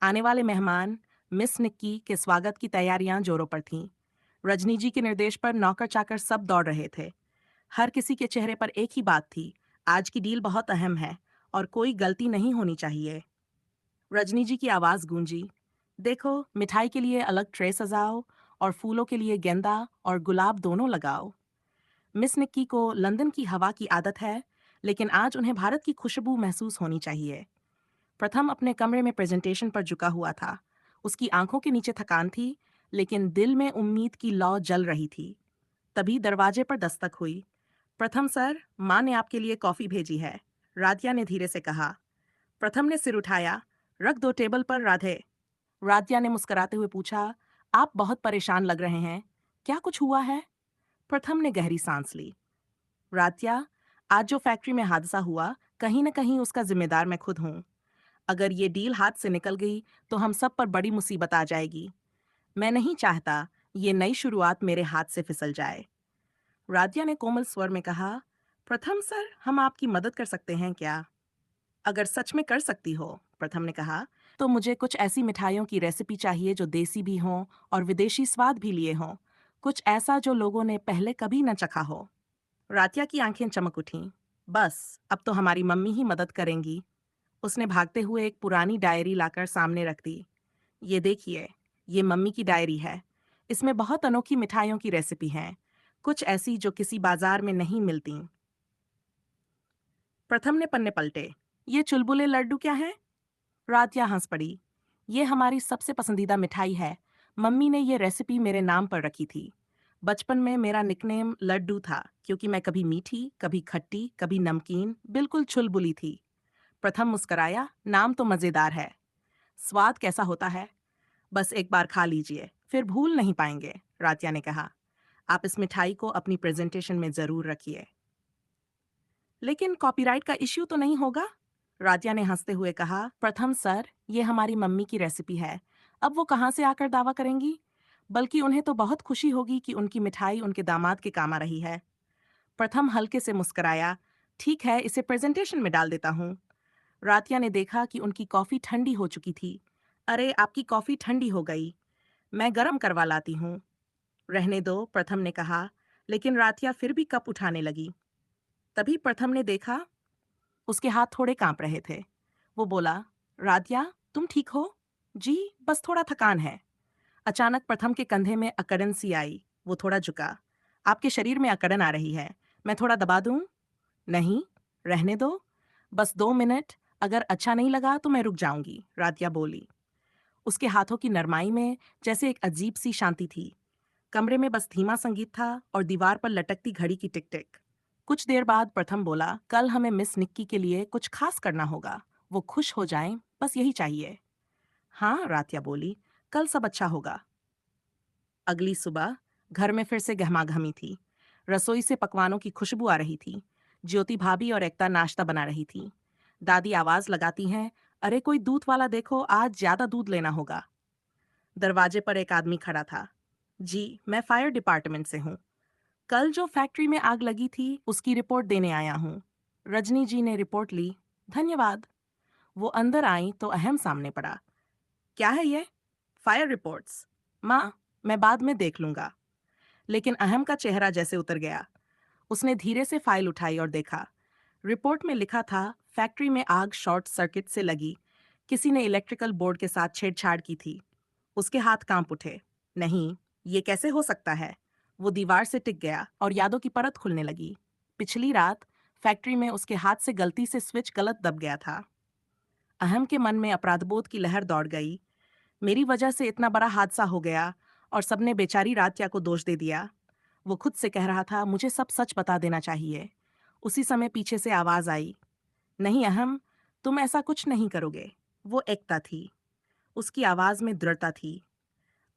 आने वाले मेहमान मिस निक्की के स्वागत की तैयारियां जोरों पर थीं। रजनी जी के निर्देश पर नौकर चाकर सब दौड़ रहे थे। हर किसी के चेहरे पर एक ही बात थी, आज की डील बहुत अहम है और कोई गलती नहीं होनी चाहिए। रजनी जी की आवाज गूंजी, देखो मिठाई के लिए अलग ट्रे सजाओ और फूलों के लिए गेंदा और गुलाब दोनों लगाओ। मिस निक्की को लंदन की हवा की आदत है, लेकिन आज उन्हें भारत की खुशबू महसूस होनी चाहिए। प्रथम अपने कमरे में प्रेजेंटेशन पर झुका हुआ था। उसकी आंखों के नीचे थकान थी, लेकिन दिल में उम्मीद की लौ जल रही थी। तभी दरवाजे पर दस्तक हुई। प्रथम सर, माँ ने आपके लिए कॉफी भेजी है, राधिया ने धीरे से कहा। प्रथम ने सिर उठाया। रख दो टेबल पर राधे। राधिया ने मुस्कुराते हुए पूछा, आप बहुत परेशान लग रहे हैं, क्या कुछ हुआ है? प्रथम ने गहरी सांस ली। राधिया, आज जो फैक्ट्री में हादसा हुआ, कहीं न कहीं उसका जिम्मेदार मैं खुद हूँ। अगर ये डील हाथ से निकल गई तो हम सब पर बड़ी मुसीबत आ जाएगी। मैं नहीं चाहता ये नई शुरुआत मेरे हाथ से फिसल जाए। राधिया ने कोमल स्वर में कहा, प्रथम सर, हम आपकी मदद कर सकते हैं क्या? अगर सच में कर सकती हो, प्रथम ने कहा, तो मुझे कुछ ऐसी मिठाइयों की रेसिपी चाहिए जो देसी भी हों और विदेशी स्वाद भी लिए हों। कुछ ऐसा जो लोगों ने पहले कभी न चखा हो। राधिया की आंखें चमक उठीं। बस, अब तो हमारी मम्मी ही मदद करेंगी। उसने भागते हुए एक पुरानी डायरी लाकर सामने रख दी। ये देखिए, ये मम्मी की डायरी है। इसमें बहुत अनोखी मिठाइयों की रेसिपी हैं, कुछ ऐसी जो किसी बाजार में नहीं मिलती। प्रथम ने पन्ने पलटे। ये चुलबुले लड्डू क्या है? राधिया हंस पड़ी। ये हमारी सबसे पसंदीदा मिठाई है। मम्मी ने ये रेसिपी मेरे नाम पर रखी थी। बचपन में मेरा निकनेम लड्डू था, क्योंकि मैं कभी मीठी, कभी खट्टी, कभी नमकीन, बिल्कुल चुलबुली थी। प्रथम मुस्कराया, नाम तो मजेदार है। स्वाद कैसा होता है? बस एक बार खा लीजिए, फिर भूल नहीं पाएंगे, रातिया ने कहा। आप इस मिठाई को अपनी प्रेजेंटेशन में जरूर रखिए। लेकिन कॉपीराइट का इश्यू तो नहीं होगा? रातिया ने हंसते हुए कहा, प्रथम सर, ये हमारी मम्मी की रेसिपी है। अब वो कहाँ से आकर दावा करेंगी? बल्कि उन्हें तो बहुत खुशी होगी कि उनकी मिठाई उनके दामाद के काम आ रही है। प्रथम हल्के से मुस्कराया। ठीक है, इसे प्रेजेंटेशन में डाल देता हूँ। रातिया ने देखा कि उनकी कॉफी ठंडी हो चुकी थी। अरे, आपकी कॉफी ठंडी हो गई। मैं गरम करवा लाती हूँ। रहने दो, प्रथम ने कहा, लेकिन रातिया फिर भी कप उठाने लगी। तभी प्रथम ने देखा, उसके हाथ थोड़े कांप रहे थे। वो बोला, रातिया, तुम ठीक हो? जी, बस थोड़ा थकान है। अचानक प्रथम के कंधे में अकड़न सी आई। वो थोड़ा झुका। आपके शरीर में अकड़न आ रही है, मैं थोड़ा दबा दूं? नहीं, रहने दो। बस 2 मिनट। अगर अच्छा नहीं लगा तो मैं रुक जाऊंगी, रातिया बोली। उसके हाथों की नरमाई में जैसे एक अजीब सी शांति थी। कमरे में बस धीमा संगीत था और दीवार पर लटकती घड़ी की टिक टिक। कुछ देर बाद प्रथम बोला, कल हमें मिस निक्की के लिए कुछ खास करना होगा। वो खुश हो जाएं, बस यही चाहिए। हाँ, रातिया बोली, कल सब अच्छा होगा। अगली सुबह घर में फिर से गहमागहमी थी। रसोई से पकवानों की खुशबू आ रही थी। ज्योति भाभी और एकता नाश्ता बना रही थी। दादी आवाज लगाती हैं, अरे कोई दूध वाला देखो, आज ज्यादा दूध लेना होगा। दरवाजे पर एक आदमी खड़ा था। जी, मैं फायर डिपार्टमेंट से हूँ। कल जो फैक्ट्री में आग लगी थी, उसकी रिपोर्ट देने आया हूँ। रजनी जी ने रिपोर्ट ली। धन्यवाद। वो अंदर आई तो अहम सामने पड़ा। क्या है ये? Fire reports. माँ, मैं बाद में देख लूंगा। लेकिन अहम का चेहरा जैसे उतर गया। उसने धीरे से फाइल उठाई और देखा। रिपोर्ट में लिखा था, फैक्ट्री में आग शॉर्ट सर्किट से लगी। किसी ने इलेक्ट्रिकल बोर्ड के साथ छेड़छाड़ की थी। उसके हाथ कांप उठे। नहीं, ये कैसे हो सकता है? वो दीवार से टिक गया और यादों की परत खुलने लगी। पिछली रात फैक्ट्री में उसके हाथ से गलती से स्विच गलत दब गया था। अहम के मन में अपराधबोध की लहर दौड़ गई। मेरी वजह से इतना बड़ा हादसा हो गया और सबने बेचारी रातिया को दोष दे दिया। वो खुद से कह रहा था, मुझे सब सच बता देना चाहिए। उसी समय पीछे से आवाज आई, नहीं अहम, तुम ऐसा कुछ नहीं करोगे। वो एकता थी। उसकी आवाज में दृढ़ता थी।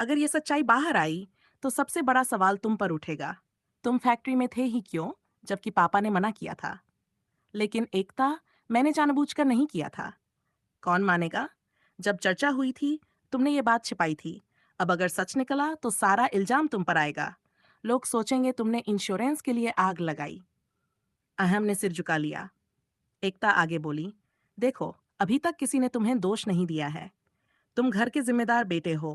अगर ये सच्चाई बाहर आई तो सबसे बड़ा सवाल तुम पर उठेगा। तुम फैक्ट्री में थे ही क्यों, जबकि पापा ने मना किया था? लेकिन एकता, मैंने जानबूझकर नहीं किया था। कौन मानेगा? जब चर्चा हुई थी, तुमने ये बात छिपाई थी। अब अगर सच निकला तो सारा इल्जाम तुम पर आएगा। लोग सोचेंगे तुमने इंश्योरेंस के लिए आग लगाई। अहम ने सिर झुका लिया। एकता आगे बोली, देखो, अभी तक किसी ने तुम्हें दोष नहीं दिया है। तुम घर के जिम्मेदार बेटे हो,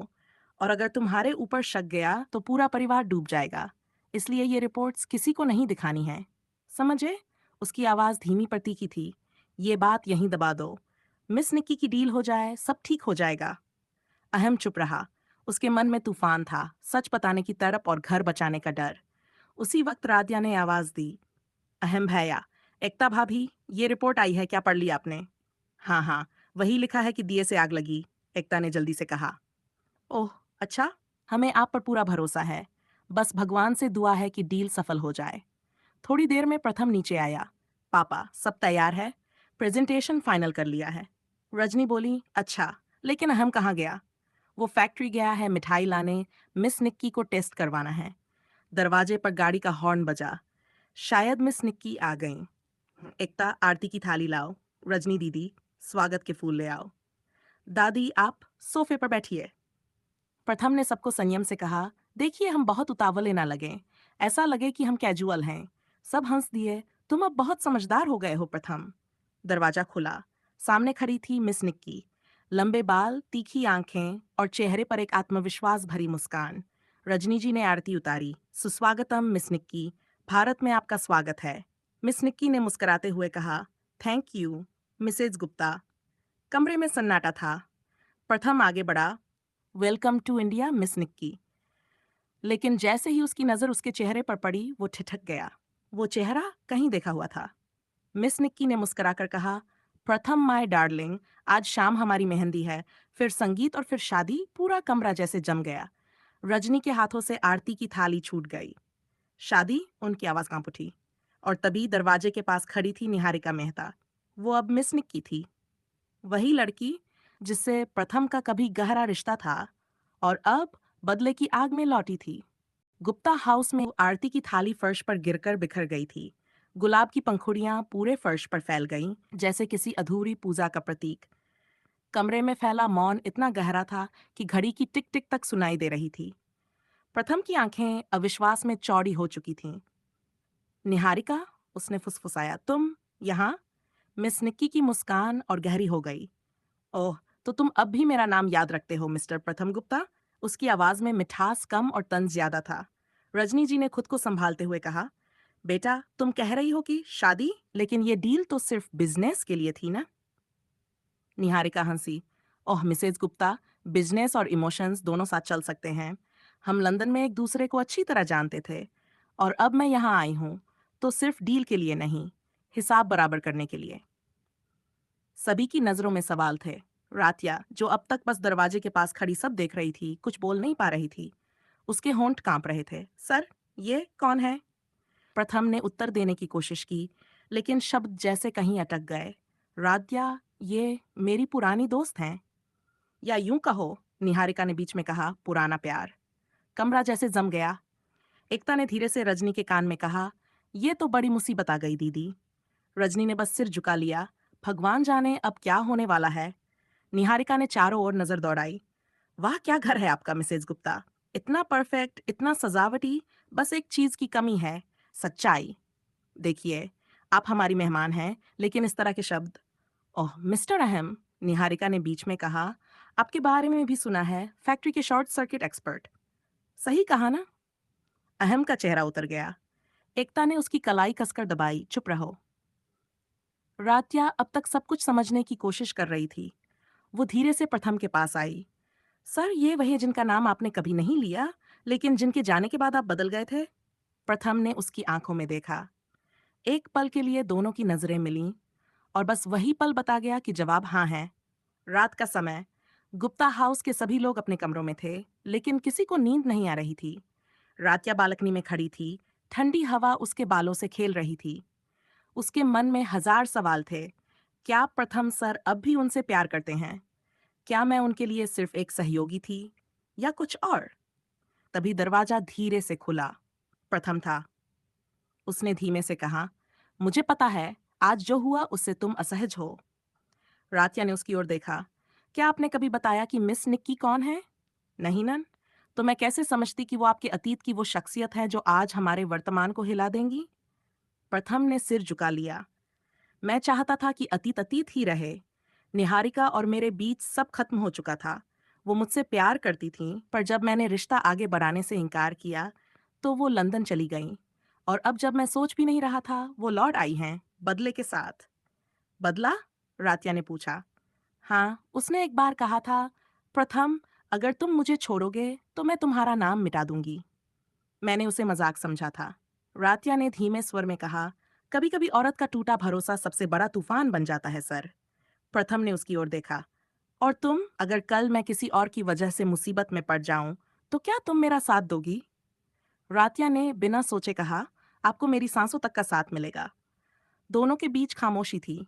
और अगर तुम्हारे ऊपर शक गया तो पूरा परिवार डूब जाएगा। इसलिए ये रिपोर्ट्स किसी को नहीं दिखानी है। समझे? उसकी आवाज धीमी पर तीखी थी। ये बात यहीं दबा दो। मिस निक्की की डील हो जाए, सब ठीक हो जाएगा। अहम चुप रहा। उसके मन में तूफान था, सच बताने की तड़प और घर बचाने का डर। उसी वक्त राधिया ने आवाज दी, अहम भैया, एकता भाभी, ये रिपोर्ट आई है, क्या पढ़ ली आपने? हाँ हाँ, वही लिखा है कि दिए से आग लगी, एकता ने जल्दी से कहा। ओह, अच्छा। हमें आप पर पूरा भरोसा है। बस भगवान से दुआ है कि डील सफल हो जाए। थोड़ी देर में प्रथम नीचे आया। पापा, सब तैयार है? प्रेजेंटेशन फाइनल कर लिया है। रजनी बोली, अच्छा, लेकिन अहम कहाँ गया? वो फैक्ट्री गया है मिठाई लाने, मिस निक्की को टेस्ट करवाना है। दरवाजे पर गाड़ी का हॉर्न बजा। शायद मिस निक्की आ गईं। एकता, आरती की थाली लाओ। रजनी दीदी, स्वागत के फूल ले आओ। दादी, आप सोफे पर बैठिए। प्रथम ने सबको संयम से कहा, देखिए, हम बहुत उतावले ना लगें। ऐसा लगे कि हम कैजुअल हैं। सब हंस दिए। तुम अब बहुत समझदार हो गए हो प्रथम। दरवाजा खुला। सामने खड़ी थी मिस निक्की। लंबे बाल, तीखी आंखें और चेहरे पर एक आत्मविश्वास भरी मुस्कान। रजनी जी ने आरती उतारी। सुस्वागतम मिस निक्की, भारत में आपका स्वागत है। मिस निक्की ने मुस्कुराते हुए कहा, थैंक यू मिसेज गुप्ता। कमरे में सन्नाटा था। प्रथम आगे बढ़ा, welcome to India miss Nikki. लेकिन जैसे ही उसकी नजर उसके चेहरे पर पड़ी, वो ठिठक गया। वो चेहरा कहीं देखा हुआ था। मिस निक्की ने मुस्कुराकर कहा, प्रथम माय डार्लिंग, आज शाम हमारी मेहंदी है, फिर संगीत और फिर शादी। पूरा कमरा जैसे जम गया। रजनी के हाथों से आरती की थाली छूट गई। शादी? उनकी आवाज कांप उठी। और तभी दरवाजे के पास खड़ी थी निहारिका मेहता। वो अब मिस निक्की थी। वही लड़की जिससे प्रथम का कभी गहरा रिश्ता था, और अब बदले की आग में लौटी थी। गुप्ता हाउस में आरती की थाली फर्श पर गिरकर बिखर गई थी। गुलाब की पंखुड़ियां पूरे फर्श पर फैल गईं, जैसे किसी अधूरी पूजा का प्रतीक। कमरे में फैला मौन इतना गहरा था कि घड़ी की टिक टिक तक सुनाई दे रही थी। प्रथम की आंखें अविश्वास में चौड़ी हो चुकी थीं। निहारिका, उसने फुसफुसाया, तुम यहाँ? मिस निक्की की मुस्कान और गहरी हो गई। ओह, तो तुम अब भी मेरा नाम याद रखते हो मिस्टर प्रथम गुप्ता? उसकी आवाज में मिठास कम और तंज ज्यादा था। रजनी जी ने खुद को संभालते हुए कहा, बेटा, तुम कह रही हो कि शादी, लेकिन ये डील तो सिर्फ बिजनेस के लिए थी ना? निहारिका हंसी। ओह मिसेज गुप्ता, बिजनेस और इमोशंस दोनों साथ चल सकते हैं। हम लंदन में एक दूसरे को अच्छी तरह जानते थे, और अब मैं यहाँ आई हूँ तो सिर्फ डील के लिए नहीं, हिसाब बराबर करने के लिए। सभी की नजरों में सवाल थे। रातिया, जो अब तक बस दरवाजे के पास खड़ी सब देख रही थी, कुछ बोल नहीं पा रही थी। उसके होंठ कांप रहे थे। सर, ये कौन है? प्रथम ने उत्तर देने की कोशिश की, लेकिन शब्द जैसे कहीं अटक गए। राधिया, ये मेरी पुरानी दोस्त हैं। या यूं कहो, निहारिका ने बीच में कहा, पुराना प्यार। कमरा जैसे जम गया। एकता ने धीरे से रजनी के कान में कहा, ये तो बड़ी मुसीबत आ गई दीदी। रजनी ने बस सिर झुका लिया। भगवान जाने अब क्या होने वाला है। निहारिका ने चारों ओर नजर दौड़ाई। वाह, क्या घर है आपका मिसेज गुप्ता। इतना परफेक्ट, इतना सजावटी। बस एक चीज की कमी है, सच्चाई। देखिए, आप हमारी मेहमान हैं, लेकिन इस तरह के शब्द। ओह मिस्टर अहम, निहारिका ने बीच में कहा, आपके बारे में भी सुना है, फैक्ट्री के शॉर्ट सर्किट एक्सपर्ट। सही कहा ना? अहम का चेहरा उतर गया। एकता ने उसकी कलाई कसकर दबाई, चुप रहो। रात्या अब तक सब कुछ समझने की कोशिश कर रही थी। वो धीरे से प्रथम के पास आई। सर, ये वही जिनका नाम आपने कभी नहीं लिया, लेकिन जिनके जाने के बाद आप बदल गए थे? प्रथम ने उसकी आंखों में देखा। एक पल के लिए दोनों की नजरें मिलीं, और बस वही पल बता गया कि जवाब हाँ है। रात का समय। गुप्ता हाउस के सभी लोग अपने कमरों में थे, लेकिन किसी को नींद नहीं आ रही थी। रात्या बालकनी में खड़ी थी। ठंडी हवा उसके बालों से खेल रही थी। उसके मन में हजार सवाल थे। क्या प्रथम सर अब भी उनसे प्यार करते हैं? क्या मैं उनके लिए सिर्फ एक सहयोगी थी, या कुछ और? तभी दरवाजा धीरे से खुला। प्रथम था। उसने धीमे से कहा, मुझे पता है, आज जो हुआ उससे तुम असहज हो। रात्या ने उसकी ओर देखा। क्या आपने कभी बताया कि मिस निक्की कौन है? नहीं नन। तो मैं कैसे समझती कि वो आपके अतीत की वो शख्सियत है जो आज हमारे वर्तमान को हिला देंगी? प्रथम ने सिर झुका लिया। मैं चाहता था कि अतीत अतीत ही रहे। निहारिका और मेरे बीच सब खत्म हो चुका था। वो मुझसे प्यार करती थीं, पर जब मैंने रिश्ता आगे बढ़ाने से इनकार किया, तो वो लंदन चली गईं। और अब जब मैं सोच भी नहीं रहा था, वो लौट आई हैं, बदले के साथ। बदला? रात्या ने पूछा। हाँ, उसने एक बार कहा था, प्रथम, अगर तुम मुझे छोड़ोगे, तो मैं तुम्हारा नाम मिटा दूंगी। मैंने उसे मजाक समझा था। रात्या ने धीमे स्वर में कहा, कभी कभी औरत का टूटा भरोसा सबसे बड़ा तूफान बन जाता है सर। प्रथम ने उसकी ओर देखा। और तुम, अगर कल मैं किसी और की वजह से मुसीबत में पड़ जाऊं, तो क्या तुम मेरा साथ दोगी? रात्या ने बिना सोचे कहा, आपको मेरी सांसों तक का साथ मिलेगा। दोनों के बीच खामोशी थी,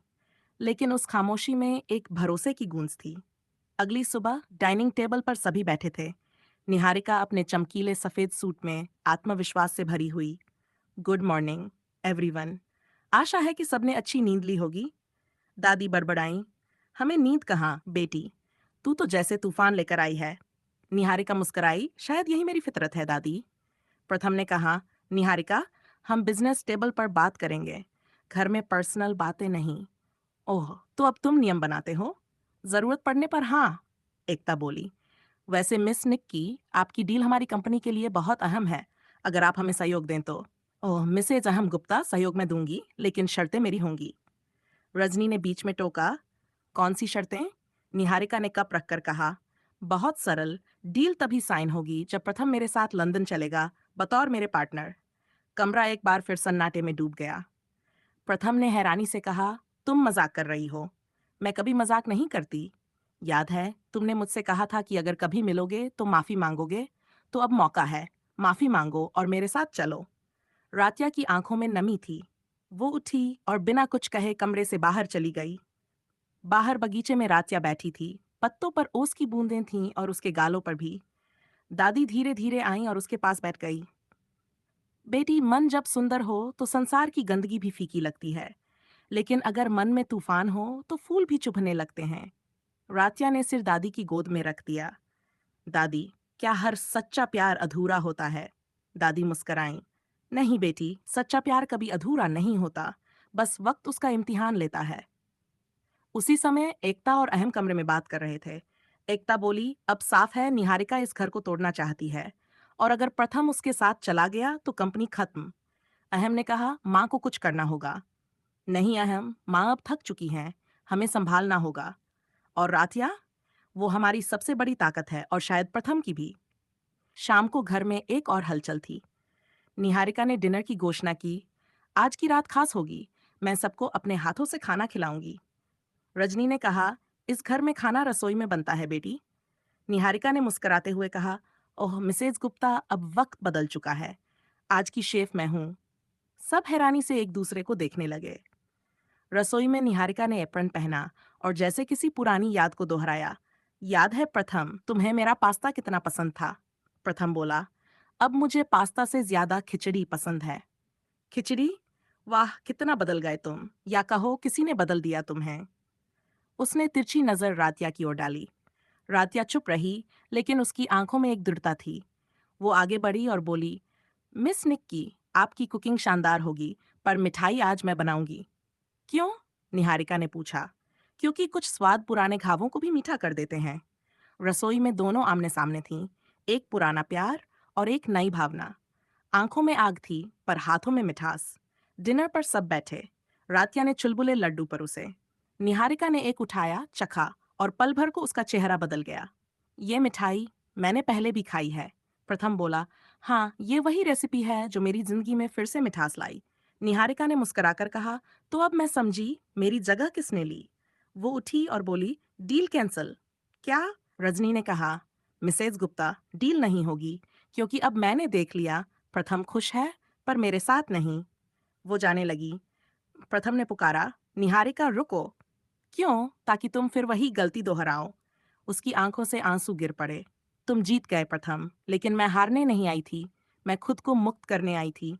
लेकिन उस खामोशी में एक भरोसे की गूंज थी। अगली सुबह डाइनिंग टेबल पर सभी बैठे थे। निहारिका अपने चमकीले सफेद सूट में आत्मविश्वास से भरी हुई। Good morning everyone. आशा है कि सबने अच्छी नींद ली होगी। दादी बड़बड़ाई, हमें नींद कहाँ बेटी, तू तो जैसे तूफान लेकर आई है। निहारिका मुस्कुराई, शायद यही मेरी फितरत है दादी। प्रथम ने कहा, निहारिका, हम बिजनेस टेबल पर बात करेंगे, घर में पर्सनल बातें नहीं। ओह, तो अब तुम नियम बनाते हो? जरूरत पड़ने पर हाँ, एकता बोली। वैसे मिस निक्की, आपकी डील हमारी कंपनी के लिए बहुत अहम है, अगर आप हमें सहयोग दें तो। ओह मिसेज अहम गुप्ता, सहयोग मैं दूंगी, लेकिन शर्तें मेरी होंगी। रजनी ने बीच में टोका, कौन सी शर्तें? निहारिका ने कप रखकर कहा, बहुत सरल, डील तभी साइन होगी जब प्रथम मेरे साथ लंदन चलेगा, बतौर मेरे पार्टनर। कमरा एक बार फिर सन्नाटे में डूब गया। प्रथम ने हैरानी से कहा, तुम मजाक कर रही हो? मैं कभी मजाक नहीं करती। याद है, तुमने मुझसे कहा था कि अगर कभी मिलोगे तो माफी मांगोगे। तो अब मौका है, माफी मांगो और मेरे साथ चलो। रात्या की आंखों में नमी थी। वो उठी और बिना कुछ कहे कमरे से बाहर चली गई। बाहर बगीचे में रात्या बैठी थी। पत्तों पर ओस की बूंदें थीं और उसके गालों पर भी। दादी धीरे धीरे आई और उसके पास बैठ गई। बेटी, मन जब सुंदर हो तो संसार की गंदगी भी फीकी लगती है, लेकिन अगर मन में तूफान हो तो फूल भी चुभने लगते हैं। रात्या ने सिर दादी की गोद में रख दिया। दादी, क्या हर सच्चा प्यार अधूरा होता है? दादी मुस्कराईं। नहीं बेटी, सच्चा प्यार कभी अधूरा नहीं होता, बस वक्त उसका इम्तिहान लेता है। उसी समय एकता और अहम कमरे में बात कर रहे थे। एकता बोली, अब साफ है निहारिका इस घर को तोड़ना चाहती है, और अगर प्रथम उसके साथ चला गया तो कंपनी खत्म। अहम ने कहा, माँ को कुछ करना होगा। नहीं अहम, माँ अब थक चुकी हैं, हमें संभालना होगा। और रातिया, वो हमारी सबसे बड़ी ताकत है और शायद प्रथम की भी। शाम को घर में एक और हलचल थी। निहारिका ने डिनर की घोषणा की, आज की रात खास होगी, मैं सबको अपने हाथों से खाना खिलाऊंगी। रजनी ने कहा, इस घर में खाना रसोई में बनता है बेटी। निहारिका ने मुस्कुराते हुए कहा, ओह मिसेज गुप्ता, अब वक्त बदल चुका है, आज की शेफ मैं हूँ। सब हैरानी से एक दूसरे को देखने लगे। रसोई में निहारिका ने एप्रन पहना और जैसे किसी पुरानी याद को दोहराया, याद है प्रथम, तुम्हें मेरा पास्ता कितना पसंद था? प्रथम बोला, अब मुझे पास्ता से ज्यादा खिचड़ी पसंद है। खिचड़ी? वाह, कितना बदल गए तुम, या कहो किसी ने बदल दिया तुम्हें। उसने तिरछी नजर रातिया की ओर डाली। रातिया चुप रही, लेकिन उसकी आंखों में एक दृढ़ता थी। वो आगे बढ़ी और बोली, मिस निक्की, आपकी कुकिंग शानदार होगी, पर मिठाई आज मैं बनाऊंगी। क्यों? निहारिका ने पूछा। क्योंकि कुछ स्वाद पुराने घावों को भी मीठा कर देते हैं। रसोई में दोनों आमने सामने थीं, एक पुराना प्यार और एक नई भावना। आंखों में आग थी, पर हाथों में मिठास। डिनर पर सब बैठे। रातिया ने चुलबुले लड्डू परोसे। निहारिका ने एक उठाया, चखा, और पल भर को उसका चेहरा बदल गया। ये मिठाई मैंने पहले भी खाई है। प्रथम बोला, हाँ, ये वही रेसिपी है जो मेरी जिंदगी में फिर से मिठास लाई। निहारिका ने मुस्कुराकर कहा, तो अब मैं समझी मेरी जगह किसने ली। वो उठी और बोली, डील कैंसल। क्या? रजनी ने कहा, मिसेज गुप्ता, डील नहीं होगी, क्योंकि अब मैंने देख लिया, प्रथम खुश है, पर मेरे साथ नहीं। वो जाने लगी। प्रथम ने पुकारा, निहारिका रुको। क्यों? ताकि तुम फिर वही गलती दोहराओ। उसकी आंखों से आंसू गिर पड़े। तुम जीत गए प्रथम, लेकिन मैं हारने नहीं आई थी, मैं खुद को मुक्त करने आई थी।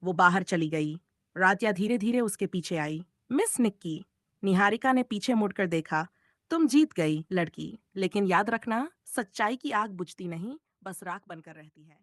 वो बाहर चली गई। रातिया धीरे धीरे उसके पीछे आई। मिस निक्की, निहारिका ने पीछे मुड़कर देखा, तुम जीत गई लड़की, लेकिन याद रखना, सच्चाई की आग बुझती नहीं, बस राख बनकर रहती है।